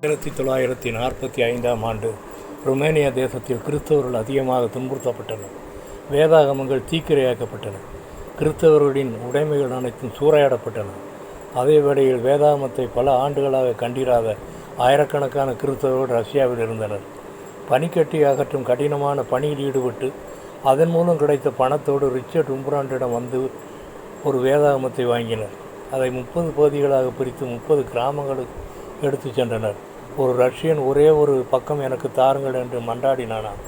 1945ஆம் ஆண்டு ருமேனியா தேசத்தில் கிறிஸ்தவர்கள் அதிகமாக துன்புறுத்தப்பட்டனர். வேதாகமங்கள் தீக்கிரையாக்கப்பட்டன. கிறிஸ்தவர்களின் உடைமைகள் அனைத்தும் சூறையாடப்பட்டன. அதே வேளையில் வேதாகமத்தை பல ஆண்டுகளாக கண்டிராத ஆயிரக்கணக்கான கிறிஸ்தவர்கள் ரஷ்யாவில் இருந்தனர். பனிக்கட்டி அகற்றும் கடினமான பணியில் ஈடுபட்டு அதன் மூலம் கிடைத்த பணத்தோடு ரிச்சர்ட் உம்ப்ராண்டிடம் வந்து ஒரு வேதாகமத்தை வாங்கினர். அதை 30 பகுதிகளாக பிரித்து 30 கிராமங்களுக்கு எடுத்து சென்றனர். ஒரு ரஷ்யன் ஒரே ஒரு பக்கம் எனக்கு தாருங்கள் என்று மன்றாடினானாம்.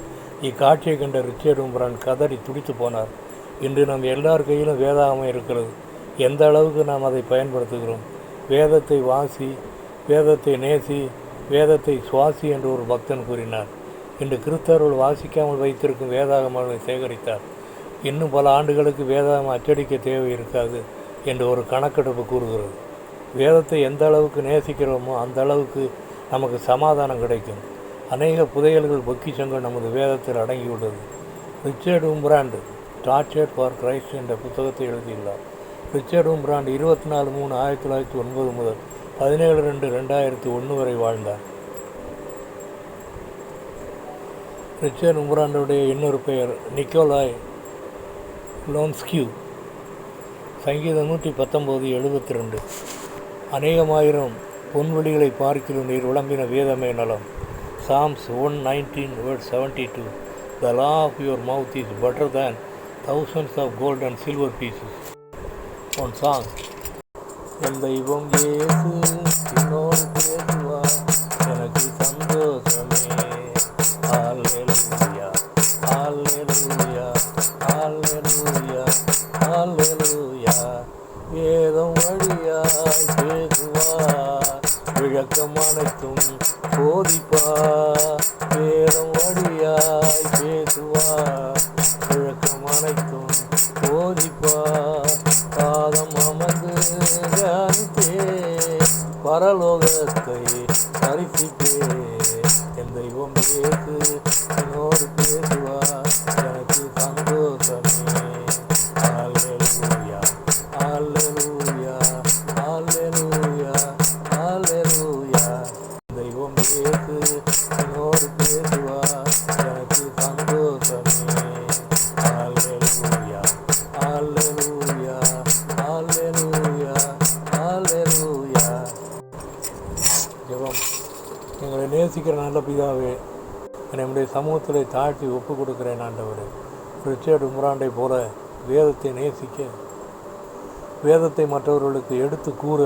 இக்காட்சியை கண்ட ரிச்சர்ட் உம்ப்ராண்ட் கதறி துடித்து போனார். இன்று நம் எல்லார் கையிலும் வேதாகமம் இருக்கிறது. எந்த அளவுக்கு நாம் அதை பயன்படுத்துகிறோம்? வேதத்தை வாசி, வேதத்தை நேசி, வேதத்தை சுவாசி என்று ஒரு பக்தன் கூறினார். இன்று கிறிஸ்தவர்கள் வாசிக்காமல் வைத்திருக்கும் வேதாகமங்களை சேகரித்தார். இன்னும் பல ஆண்டுகளுக்கு வேதாகமம் அச்சடிக்க தேவை இருக்காது என்று ஒரு கணக்கெடுப்பு கூறுகிறது. வேதத்தை எந்த அளவுக்கு நேசிக்கிறோமோ அந்த அளவுக்கு நமக்கு சமாதானம் கிடைக்கும். அநேக புதையல்கள் பொக்கிஷங்கள் நமது வேதத்தில் அடங்கியுள்ளது. ரிச்சர்ட் உம்ப்ராண்ட் டார்ச்சர்ட் ஃபார் கிரைஸ்ட் என்ற புத்தகத்தை எழுதியுள்ளார். ரிச்சர்ட் உம்ப்ராண்ட் 24/3/1909 முதல் 17/2/2001 வரை வாழ்ந்தார். ரிச்சர்ட் உம்ப்ராண்டுடைய இன்னொரு பெயர் நிக்கோலாய் லோன்ஸ்கியூ. சங்கீதம் 119:72. அநேகமாயிரம் பொன்வெளிகளை பார்க்கிலும் நீர் விளம்பின வேதமே நலம். Psalms 119:72. The law of your mouth is better than thousands of gold and silver pieces. One song. என் தெய்வம் இயேசு என்னோடு பேசுவார், எனக்கு சந்தோஷமே. அல்லேலூயா, அல்லேலூயா, அல்லேலூயா, அல்லேலூயா. வேதம் வழியாய் பேசுவார், விளக்கம் அனைத்தும் போதிப்பார். வேதம் வழியாய் பேசுவார், விளக்கம் அனைத்தும் போதிப்பார். பாதம் அமர்ந்து தியானித்தே, பரலோகத்தை தரிசிப்பே. என் தெய்வம் இயேசு என்னோடு பேசுவார், எனக்கு சந்தோஷமே. அல்லேலூயா, அல்லேலூயா, அல்லேலூயா, அல்லேலூயா. தெய்வம் இயேசு என்னோடு பேசுவார், எனக்கு சந்தோஷமே. அல்லேலூயா, அல்லேலூயா, அல்லேலூயா, அல்லேலூயா. ஜெபம். எங்களை நேசிக்கிற நல்ல பிதாவே, என்னுடைய சமூகத்தில் தாழ்த்தி ஒப்புக் கொடுக்கிறேன் ஆண்டவரே. ரிச்சர்ட் உம்ப்ராண்டை போல வேதத்தை நேசிக்க, வேதத்தை மற்றவர்களுக்கு எடுத்து கூற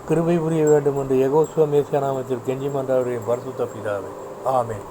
கிருபை புரிய வேண்டும் என்று யெகோவா மேசியா நாமத்தில் கெஞ்சி மன்றாடுகிறேன் பரிசுத்த பிதாவே. ஆமென்.